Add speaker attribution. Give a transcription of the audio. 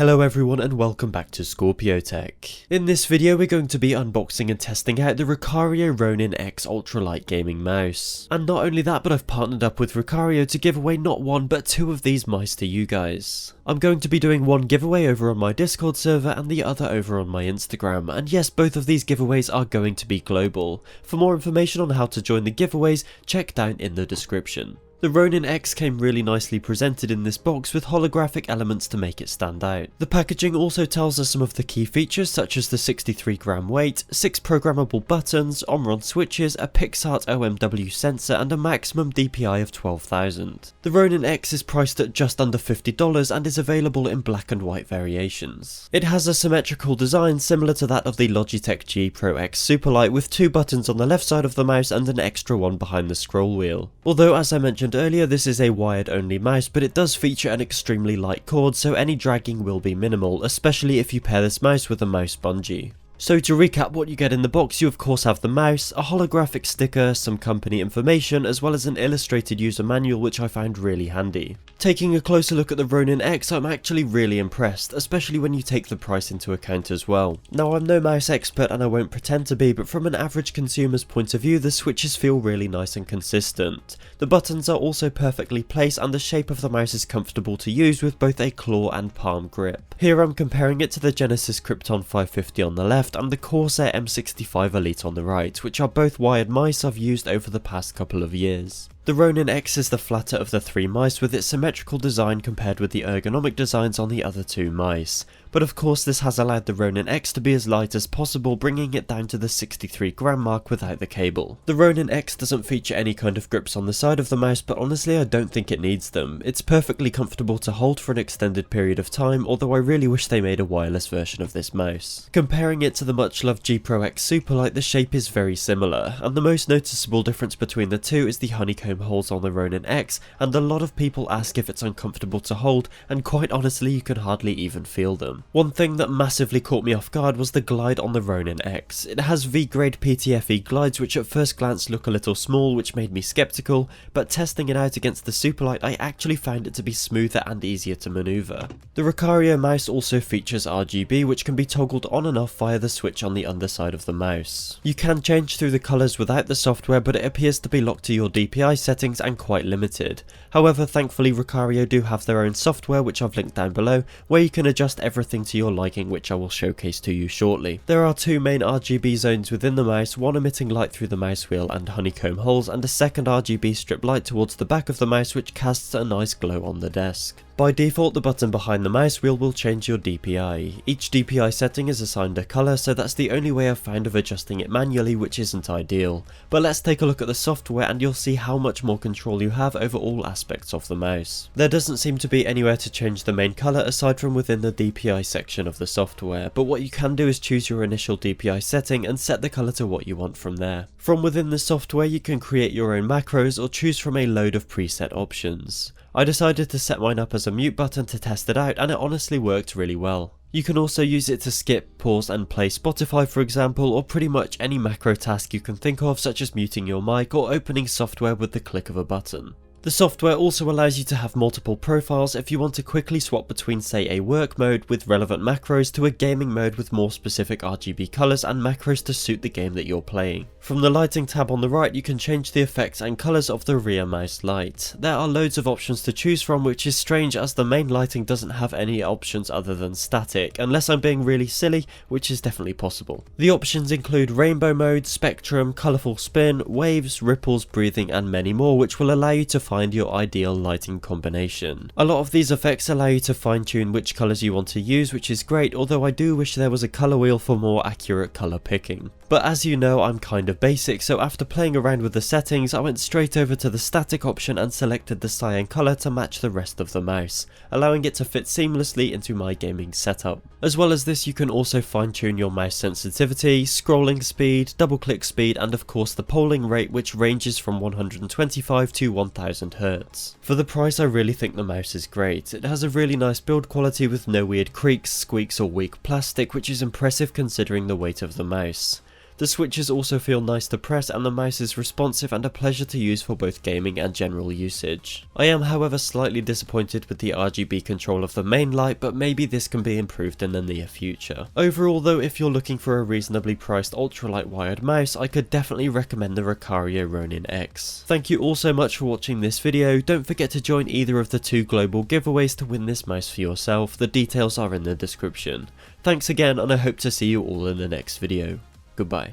Speaker 1: Hello everyone and welcome back to Scorpio Tech. In this video we're going to be unboxing and testing out the Rukario Ronin X Ultralight gaming mouse. And not only that, but I've partnered up with Rukario to give away not one but two of these mice to you guys. I'm going to be doing one giveaway over on my Discord server and the other over on my Instagram, and yes, both of these giveaways are going to be global. For more information on how to join the giveaways, check down in the description. The Ronin X came really nicely presented in this box with holographic elements to make it stand out. The packaging also tells us some of the key features such as the 63g weight, 6 programmable buttons, Omron switches, a PixArt OMW sensor and a maximum DPI of 12,000. The Ronin X is priced at just under $50 and is available in black and white variations. It has a symmetrical design similar to that of the Logitech G Pro X Superlight with 2 buttons on the left side of the mouse and an extra one behind the scroll wheel. Although, as I mentioned earlier, this is a wired only mouse, but it does feature an extremely light cord, so any dragging will be minimal, especially if you pair this mouse with a mouse bungee. So to recap what you get in the box, you of course have the mouse, a holographic sticker, some company information, as well as an illustrated user manual which I found really handy. Taking a closer look at the Ronin X, I'm actually really impressed, especially when you take the price into account as well. Now, I'm no mouse expert and I won't pretend to be, but from an average consumer's point of view, the switches feel really nice and consistent. The buttons are also perfectly placed and the shape of the mouse is comfortable to use with both a claw and palm grip. Here I'm comparing it to the Genesis Krypton 550 on the left and the Corsair M65 Elite on the right, which are both wired mice I've used over the past couple of years. The Ronin X is the flatter of the 3 mice with its symmetrical design compared with the ergonomic designs on the other 2 mice. But of course this has allowed the Ronin X to be as light as possible, bringing it down to the 63g mark without the cable. The Ronin X doesn't feature any kind of grips on the side of the mouse, but honestly I don't think it needs them. It's perfectly comfortable to hold for an extended period of time, although I really wish they made a wireless version of this mouse. Comparing it to the much loved G Pro X Superlight, the shape is very similar, and the most noticeable difference between the two is the honeycomb holes on the Ronin X, and a lot of people ask if it's uncomfortable to hold, and quite honestly you can hardly even feel them. One thing that massively caught me off guard was the glide on the Ronin X. It has V-grade PTFE glides which at first glance look a little small, which made me skeptical, but testing it out against the Superlight I actually found it to be smoother and easier to maneuver. The Rukario mouse also features RGB which can be toggled on and off via the switch on the underside of the mouse. You can change through the colours without the software, but it appears to be locked to your DPI settings and quite limited. However, thankfully Rukario do have their own software which I've linked down below, where you can adjust everything to your liking, which I will showcase to you shortly. There are 2 main RGB zones within the mouse, one emitting light through the mouse wheel and honeycomb holes, and a second RGB strip light towards the back of the mouse which casts a nice glow on the desk. By default, the button behind the mouse wheel will change your DPI. Each DPI setting is assigned a colour, so that's the only way I've found of adjusting it manually, which isn't ideal. But let's take a look at the software and you'll see how much more control you have over all aspects of the mouse. There doesn't seem to be anywhere to change the main colour aside from within the DPI section of the software, but what you can do is choose your initial DPI setting and set the colour to what you want from there. From within the software you can create your own macros or choose from a load of preset options. I decided to set mine up as a mute button to test it out, and it honestly worked really well. You can also use it to skip, pause and play Spotify for example, or pretty much any macro task you can think of, such as muting your mic or opening software with the click of a button. The software also allows you to have multiple profiles if you want to quickly swap between, say, a work mode with relevant macros to a gaming mode with more specific RGB colours and macros to suit the game that you're playing. From the lighting tab on the right you can change the effects and colours of the rear mouse light. There are loads of options to choose from, which is strange as the main lighting doesn't have any options other than static, unless I'm being really silly, which is definitely possible. The options include rainbow mode, spectrum, colourful spin, waves, ripples, breathing and many more, which will allow you to find your ideal lighting combination. A lot of these effects allow you to fine tune which colours you want to use, which is great, although I do wish there was a colour wheel for more accurate colour picking. But as you know, I'm kind of basic, so after playing around with the settings I went straight over to the static option and selected the cyan colour to match the rest of the mouse, allowing it to fit seamlessly into my gaming setup. As well as this, you can also fine tune your mouse sensitivity, scrolling speed, double click speed and of course the polling rate, which ranges from 125 to 1000 Hz. For the price I really think the mouse is great. It has a really nice build quality with no weird creaks, squeaks or weak plastic, which is impressive considering the weight of the mouse. The switches also feel nice to press and the mouse is responsive and a pleasure to use for both gaming and general usage. I am however slightly disappointed with the RGB control of the main light, but maybe this can be improved in the near future. Overall though, if you're looking for a reasonably priced ultralight wired mouse, I could definitely recommend the Rukario Ronin X. Thank you all so much for watching this video. Don't forget to join either of the 2 global giveaways to win this mouse for yourself. The details are in the description. Thanks again, and I hope to see you all in the next video. Goodbye.